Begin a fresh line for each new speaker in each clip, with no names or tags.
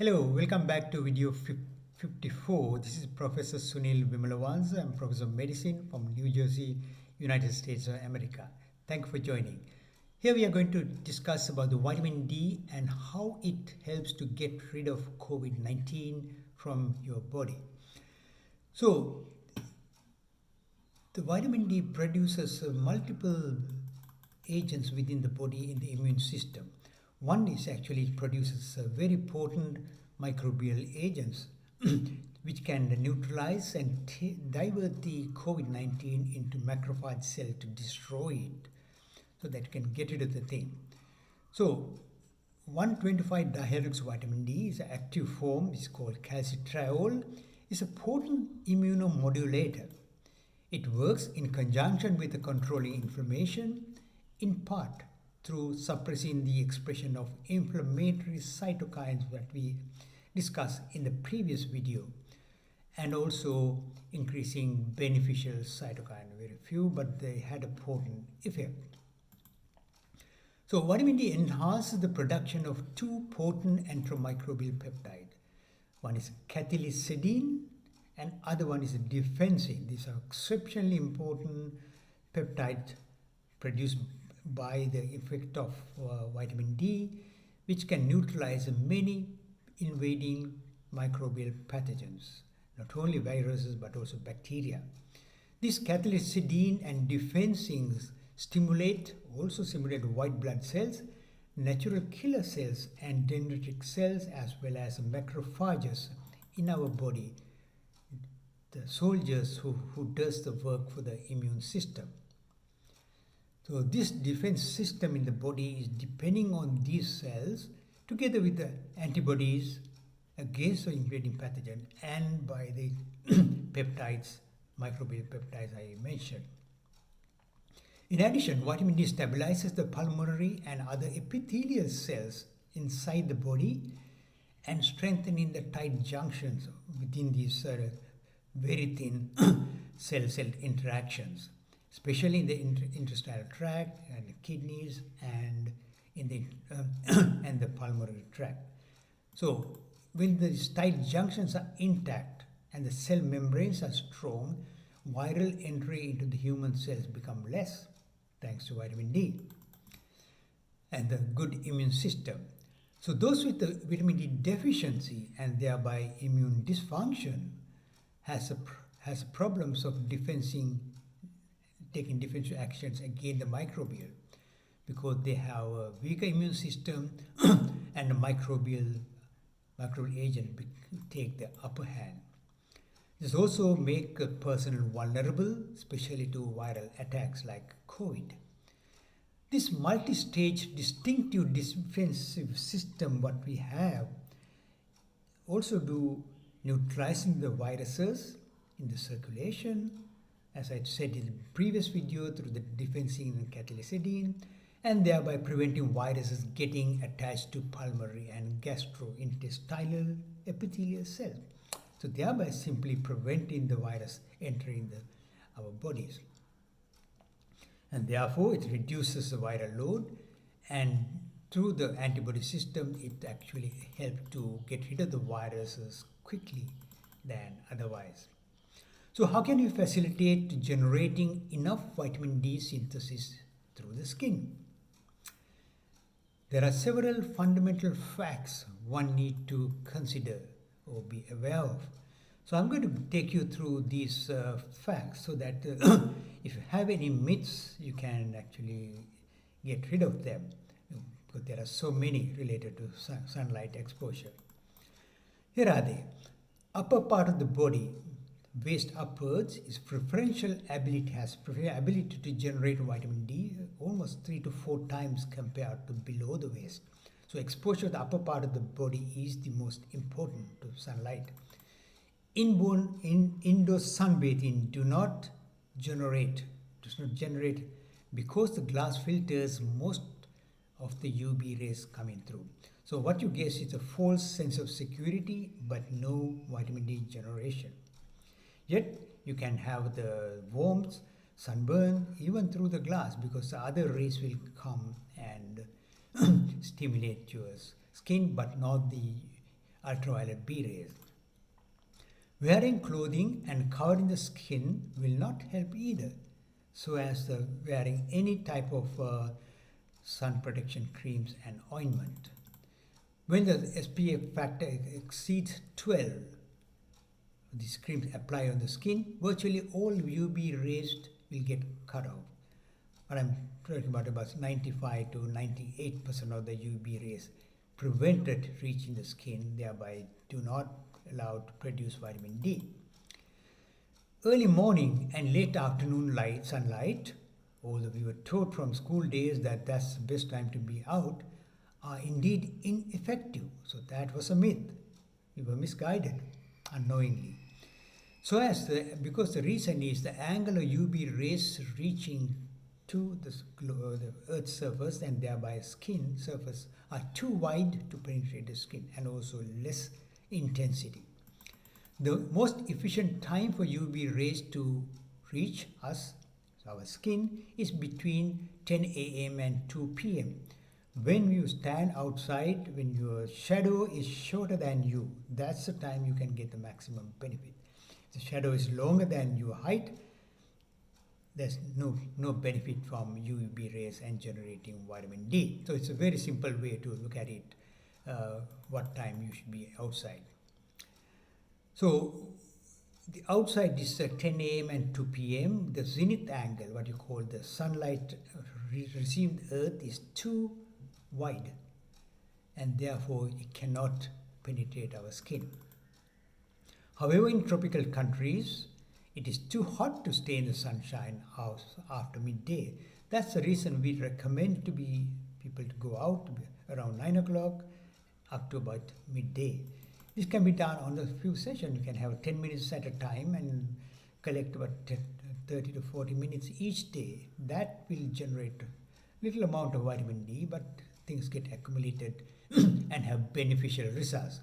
Hello, welcome back to video 54. This is Professor Sunil Wimalawansa. I'm Professor of Medicine from New Jersey, United States of America. Thank you for joining. Here we are going to discuss about the vitamin D and how it helps to get rid of COVID-19 from your body. So, the vitamin D produces multiple agents within the body in the immune system. One is actually it produces very potent microbial agents which can neutralize and divert the COVID-19 into macrophage cell to destroy it so that it can get rid of the thing. So 125 dihydroxyvitamin D is an active form, it's called calcitriol, is a potent immunomodulator. It works in conjunction with the controlling inflammation, in part through suppressing the expression of inflammatory cytokines that we discussed in the previous video, and also increasing beneficial cytokine. Very few, but they had a potent effect. So vitamin D enhances the production of two potent antimicrobial peptides. One is cathelicidin and other one is defensin. These are exceptionally important peptides produced by the effect of vitamin D, which can neutralize many invading microbial pathogens, not only viruses but also bacteria. These cathelicidin and defensins also stimulate white blood cells, natural killer cells and dendritic cells, as well as macrophages in our body, the soldiers who does the work for the immune system. So this defense system in the body is depending on these cells together with the antibodies against the invading pathogen and by the peptides, microbial peptides I mentioned. In addition, vitamin D stabilizes the pulmonary and other epithelial cells inside the body and strengthening the tight junctions within these very thin cell-cell interactions, especially in the intestinal tract and the kidneys and in the and the pulmonary tract. So when these tight junctions are intact and the cell membranes are strong, viral entry into the human cells become less thanks to vitamin D and the good immune system. So those with the vitamin D deficiency and thereby immune dysfunction has problems of taking defensive actions against the microbial, because they have a weaker immune system and the microbial agent take the upper hand. This also make a person vulnerable, especially to viral attacks like COVID. This multi-stage distinctive defensive system what we have also do neutralizing the viruses in the circulation, as I said in the previous video, through the defensin and cathelicidin, and thereby preventing viruses getting attached to pulmonary and gastrointestinal epithelial cells. So thereby simply preventing the virus entering our bodies. And therefore it reduces the viral load, and through the antibody system it actually helps to get rid of the viruses quickly than otherwise. So how can we facilitate generating enough vitamin D synthesis through the skin? There are several fundamental facts one need to consider or be aware of. So I'm going to take you through these facts so that if you have any myths, you can actually get rid of them, because there are so many related to sunlight exposure. Here are they. Upper part of the body, waist upwards, has preferential ability to generate vitamin D almost 3 to 4 times compared to below the waist. So exposure to the upper part of the body is the most important to sunlight. Indoor sunbathing does not generate because the glass filters most of the UV rays coming through. So what you get is a false sense of security but no vitamin D generation. Yet you can have the warmth, sunburn even through the glass, because the other rays will come and stimulate your skin, but not the ultraviolet B rays. Wearing clothing and covering the skin will not help either, so as the wearing any type of sun protection creams and ointment. When the SPF factor exceeds 12, these creams apply on the skin, virtually all UV rays will get cut off. But I'm talking about 95 to 98% of the UV rays prevented reaching the skin, thereby do not allow to produce vitamin D. Early morning and late afternoon sunlight, although we were taught from school days that that's the best time to be out, are indeed ineffective. So that was a myth. We were misguided unknowingly. Because the reason is the angle of UV rays reaching to the Earth's surface and thereby skin surface are too wide to penetrate the skin, and also less intensity. The most efficient time for UV rays to reach us, our skin, is between 10 a.m. and 2 p.m. When you stand outside, when your shadow is shorter than you, that's the time you can get the maximum benefit. If the shadow is longer than your height, there's no benefit from UV rays and generating vitamin D. So it's a very simple way to look at it, what time you should be outside. So the outside is 10 a.m. and 2 p.m. The zenith angle, what you call the sunlight received Earth, is too wide, and therefore it cannot penetrate our skin. However, in tropical countries, it is too hot to stay in the sunshine after midday. That's the reason we recommend people to go out around 9 o'clock up to about midday. This can be done on a few sessions. You can have 10 minutes at a time and collect about 30 to 40 minutes each day. That will generate little amount of vitamin D, but things get accumulated and have beneficial results.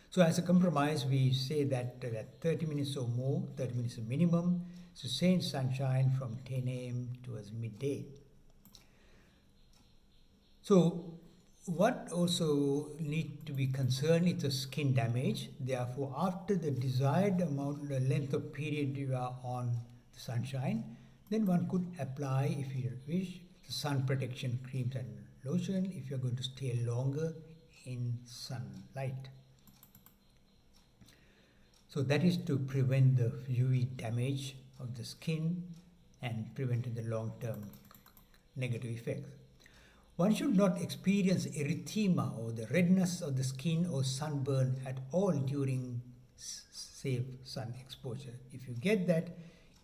So as a compromise, we say that 30 minutes or more, 30 minutes is minimum, sustained sunshine from 10 a.m. towards midday. So what also need to be concerned is the skin damage. Therefore, after the desired amount, the length of period you are on the sunshine, then one could apply, if you wish, the sun protection creams and lotion if you're going to stay longer in sunlight. So that is to prevent the UV damage of the skin and prevent the long-term negative effects. One should not experience erythema or the redness of the skin or sunburn at all during safe sun exposure. If you get that,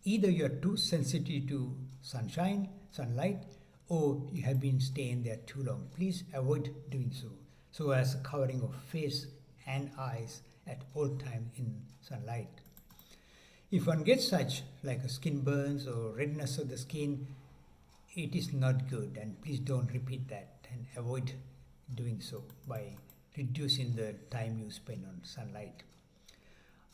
either you are too sensitive to sunlight, or you have been staying there too long. Please avoid doing so. So as a covering of face and eyes at all times in sunlight. If one gets such like a skin burns or redness of the skin, it is not good, and please don't repeat that and avoid doing so by reducing the time you spend on sunlight.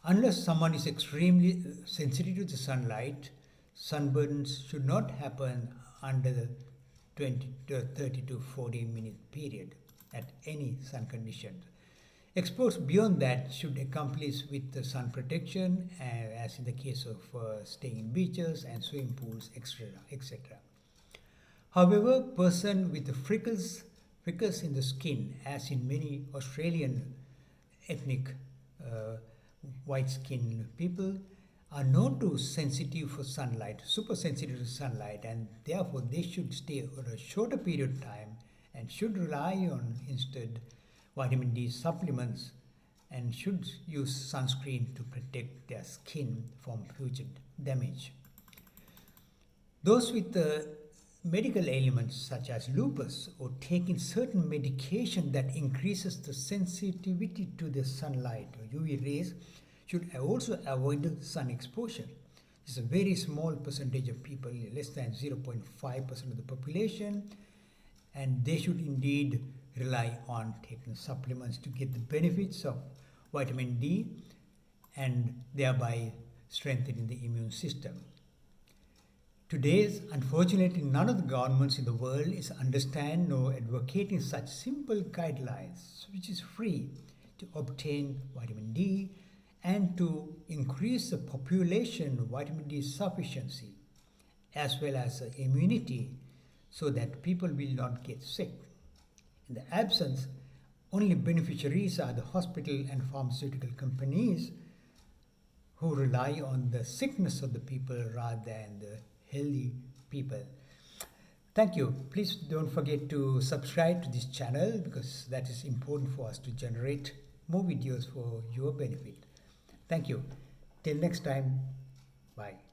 Unless someone is extremely sensitive to the sunlight, sunburns should not happen under the 20 to 30 to 40 minute period at any sun conditions. Exposure beyond that should accomplish with the sun protection, as in the case of staying in beaches and swimming pools, etc. However, person with the freckles in the skin, as in many Australian ethnic white skinned people, are known to sensitive for sunlight, super sensitive to sunlight, and therefore they should stay for a shorter period of time and should rely on instead vitamin D supplements and should use sunscreen to protect their skin from future damage. Those with the medical ailments such as lupus or taking certain medication that increases the sensitivity to the sunlight or UV rays should also avoid sun exposure. It's a very small percentage of people, less than 0.5% of the population, and they should indeed rely on taking supplements to get the benefits of vitamin D and thereby strengthening the immune system. Today, unfortunately, none of the governments in the world is understand nor advocating such simple guidelines, which is free, to obtain vitamin D and to increase the population vitamin D sufficiency as well as immunity so that people will not get sick. In the absence, only beneficiaries are the hospital and pharmaceutical companies who rely on the sickness of the people rather than the healthy people. Thank you. Please don't forget to subscribe to this channel because that is important for us to generate more videos for your benefit. Thank you. Till next time, bye.